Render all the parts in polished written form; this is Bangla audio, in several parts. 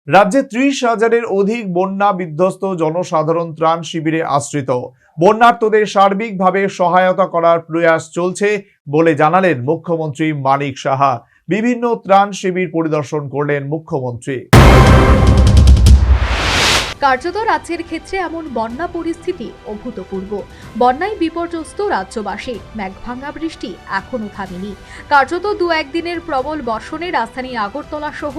রাজ্যে ৩০,০০০-এর অধিক বন্যা বিধ্বস্ত জনসাধারণ ত্রাণ শিবিরে আশ্রিত। বন্যার্তদের সার্বিকভাবে সহায়তা করার প্রয়াস চলছে বলে জানালেন মুখ্যমন্ত্রী মানিক সাহা। বিভিন্ন ত্রাণ শিবির পরিদর্শন করলেন মুখ্যমন্ত্রী। কার্যত রাজ্যের ক্ষেত্রে এমন বন্যা পরিস্থিতি অভূতপূর্ব। বন্যায় বিপর্যস্ত রাজ্যবাসী। মেঘভাঙা বৃষ্টি এখনো থামেনি। কার্যত দু একদিনের প্রবল বর্ষণে রাজধানী আগরতলা সহ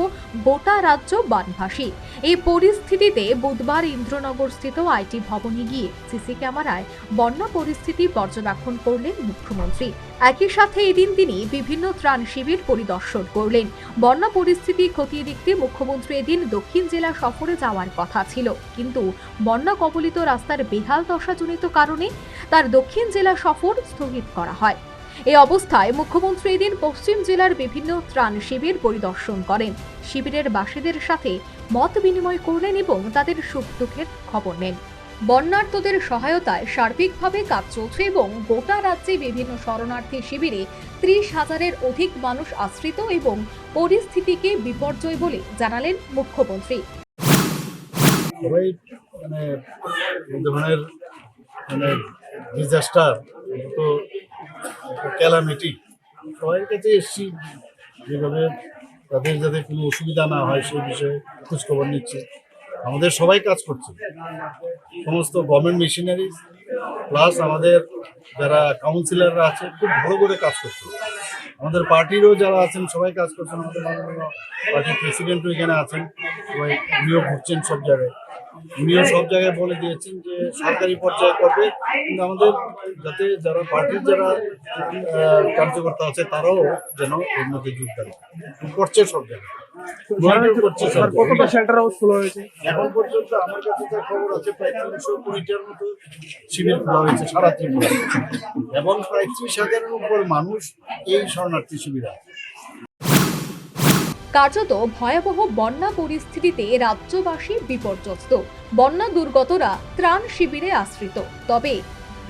গোটা রাজ্য বানভাসী। এই পরিস্থিতিতে বুধবার ইন্দ্রনগর স্থিত আইটি ভবনে গিয়ে সিসি ক্যামেরায় বন্যা পরিস্থিতি পর্যবেক্ষণ করলেন মুখ্যমন্ত্রী। একই সাথে এদিন তিনি বিভিন্ন ত্রাণ শিবির পরিদর্শন করলেন। বন্যা পরিস্থিতি খতিয়ে দেখতে মুখ্যমন্ত্রী এদিন দক্ষিণ জেলা সফরে যাওয়ার কথা ছিল, কিন্তু বন্যা কবলিত রাস্তার বেহাল দশাজনিত কারণে তার দক্ষিণ জেলা সফর স্থগিত করা হয়। এই অবস্থায় মুখ্যমন্ত্রী এদিন পশ্চিম জেলার বিভিন্ন ত্রাণ শিবির পরিদর্শন করেন। শিবিরের বাসীদের সাথে মত বিনিময় করলেন এবং তাদের সুখ দুঃখের খবর নেন। বন্যার্তদের সহায়তায় সার্বিকভাবে কাজ চলছে এবং গোটা রাজ্যে বিভিন্ন শরণার্থী শিবিরে ৩০,০০০-এর অধিক মানুষ আশ্রিত এবং পরিস্থিতিকে বিপর্যয় বলে জানালেন মুখ্যমন্ত্রী। সবাই ধরনের ডিজাস্টার তো ক্যালামিটি সবাই কাছে এসছি, যেভাবে তাদের যাতে কোনো অসুবিধা না হয় সেই বিষয়ে খোঁজখবর নিচ্ছে। আমাদের সবাই কাজ করছে, সমস্ত গভর্নমেন্ট মেশিনারি প্লাস আমাদের যারা কাউন্সিলররা আছে খুব ভালো করে কাজ করছে। আমাদের পার্টিরও যারা আছেন সবাই কাজ করছেন। আমাদের মাননীয় পার্টির প্রেসিডেন্টও এখানে আছেন, সবাই উনিও ঘুরছেন সব জায়গায়। উনিও সব জায়গায় বলে দিয়েছেন যে সরকারি পর্যায়ে করবে, কিন্তু আমাদের যাতে যারা পার্টির যারা কার্যকর্তা আছে তারাও যেন এর মধ্যে যোগদান করছে সব জায়গায়। কতটা শেল্টার হাউস খোলা হয়েছে এখন পর্যন্ত আমার কাছে যা খবর আছে প্রায় ৩২০-র মতো শিবির খোলা হয়েছে সারা ত্রিপুরা, এবং প্রায় ৩০,০০০-এর উপর মানুষ এই শরণার্থী শিবিরে আছে। কার্যত ভয়াবহ বন্যা পরিস্থিতিতে রাজ্যবাসী বিপর্যস্ত। বন্যা দুর্গতরা ত্রাণ শিবিরে আশ্রিত। তবে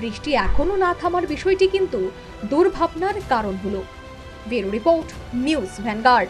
বৃষ্টি এখনো না থামার বিষয়টি কিন্তু দুর্ভাবনার কারণ হলো। Bureau report, news vanguard.